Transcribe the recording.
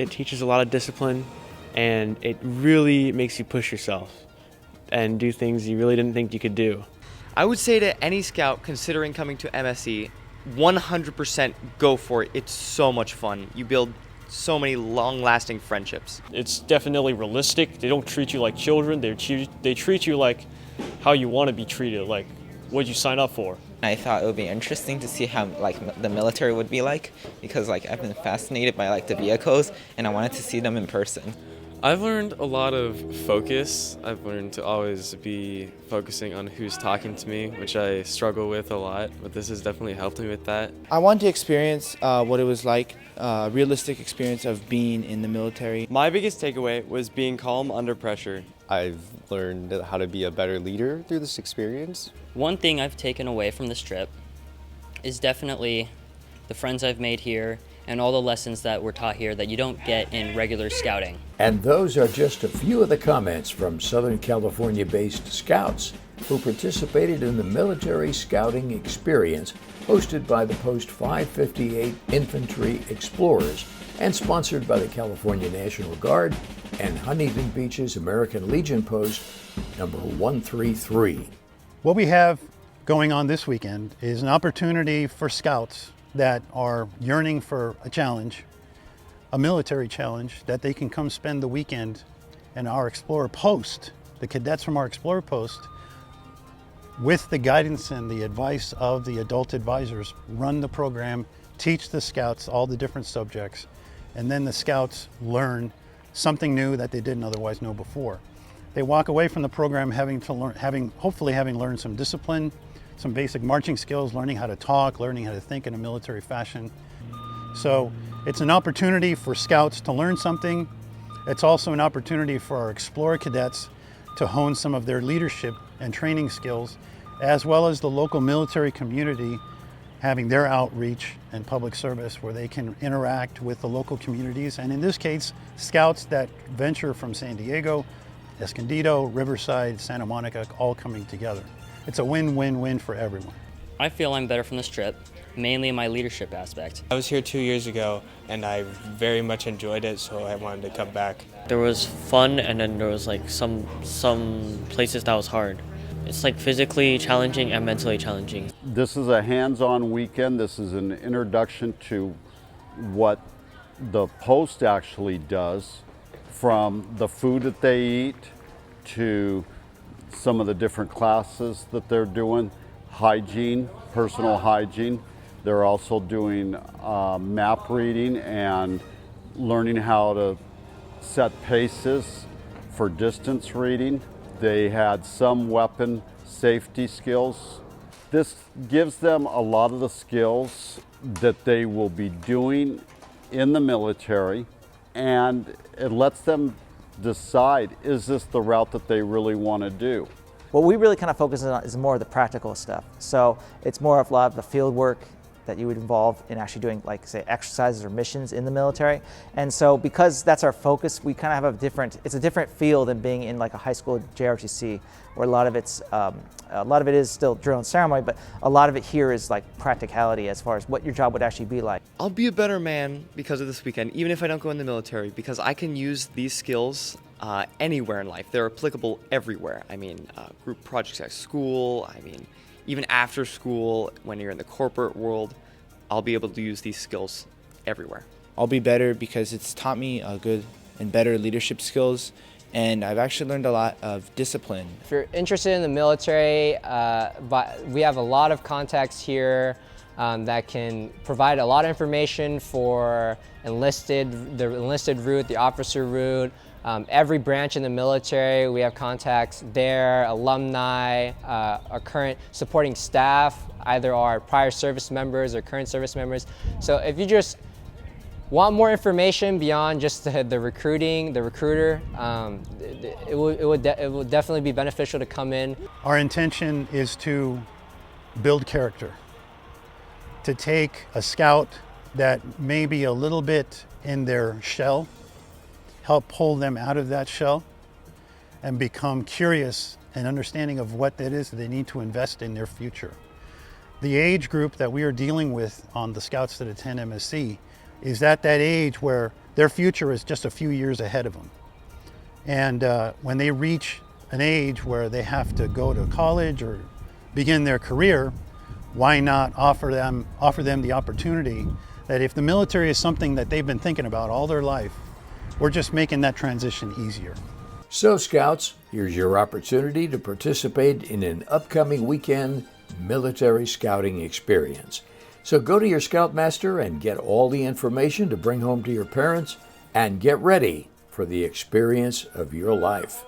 it teaches a lot of discipline, and it really makes you push yourself and do things you really didn't think you could do. I would say to any scout considering coming to MSE, 100% go for it. It's so much fun. You build so many long-lasting friendships. It's definitely realistic. They don't treat you like children. They treat you like how you want to be treated, like what you sign up for. I thought it would be interesting to see how the military would be like, because I've been fascinated by the vehicles, and I wanted to see them in person. I've learned a lot of focus. I've learned to always be focusing on who's talking to me, which I struggle with a lot, but this has definitely helped me with that. I wanted to experience what it was like, a realistic experience of being in the military. My biggest takeaway was being calm under pressure. I've learned how to be a better leader through this experience. One thing I've taken away from this trip is definitely the friends I've made here and all the lessons that were taught here that you don't get in regular scouting. And those are just a few of the comments from Southern California-based scouts who participated in the military scouting experience hosted by the Post 558 Infantry Explorers and sponsored by the California National Guard and Huntington Beach's American Legion Post number 133. What we have going on this weekend is an opportunity for scouts that are yearning for a challenge, a military challenge, that they can come spend the weekend in our Explorer Post, the cadets from our Explorer Post, with the guidance and the advice of the adult advisors, run the program, teach the scouts all the different subjects, and then the scouts learn something new that they didn't otherwise know before. They walk away from the program hopefully having learned some discipline, some basic marching skills, learning how to talk, learning how to think in a military fashion. So it's an opportunity for scouts to learn something. It's also an opportunity for our Explorer cadets to hone some of their leadership and training skills, as well as the local military community having their outreach and public service where they can interact with the local communities. And in this case, scouts that venture from San Diego, Escondido, Riverside, Santa Monica, all coming together. It's a win-win-win for everyone. I feel I'm better from this trip, mainly in my leadership aspect. I was here 2 years ago and I very much enjoyed it, so I wanted to come back. There was fun, and then there was some places that was hard. It's physically challenging and mentally challenging. This is a hands-on weekend. This is an introduction to what the post actually does, from the food that they eat to some of the different classes that they're doing, hygiene, personal hygiene. They're also doing map reading and learning how to set paces for distance reading. They had some weapon safety skills. This gives them a lot of the skills that they will be doing in the military, and it lets them decide, is this the route that they really want to do? What we really kind of focus on is more of the practical stuff. So it's more of a lot of the field work that you would involve in actually doing, say, exercises or missions in the military. And so because that's our focus, we kind of have it's a different feel than being in a high school JROTC, where a lot of it is still drill and ceremony, but a lot of it here is practicality as far as what your job would actually be like. I'll be a better man because of this weekend, even if I don't go in the military, because I can use these skills anywhere in life. They're applicable everywhere. I mean, group projects at school, even after school, when you're in the corporate world, I'll be able to use these skills everywhere. I'll be better because it's taught me good and better leadership skills, and I've actually learned a lot of discipline. If you're interested in the military, we have a lot of contacts here that can provide a lot of information for the enlisted route, the officer route. Every branch in the military, we have contacts there, alumni, our current supporting staff, either our prior service members or current service members. So if you just want more information beyond just the recruiting, the recruiter, it will definitely be beneficial to come in. Our intention is to build character, to take a scout that may be a little bit in their shell, help pull them out of that shell and become curious and understanding of what that is that they need to invest in their future. The age group that we are dealing with on the scouts that attend MSE is at that age where their future is just a few years ahead of them. And when they reach an age where they have to go to college or begin their career, why not offer them the opportunity that if the military is something that they've been thinking about all their life, we're just making that transition easier. So, Scouts, here's your opportunity to participate in an upcoming weekend military scouting experience. So go to your Scoutmaster and get all the information to bring home to your parents, and get ready for the experience of your life.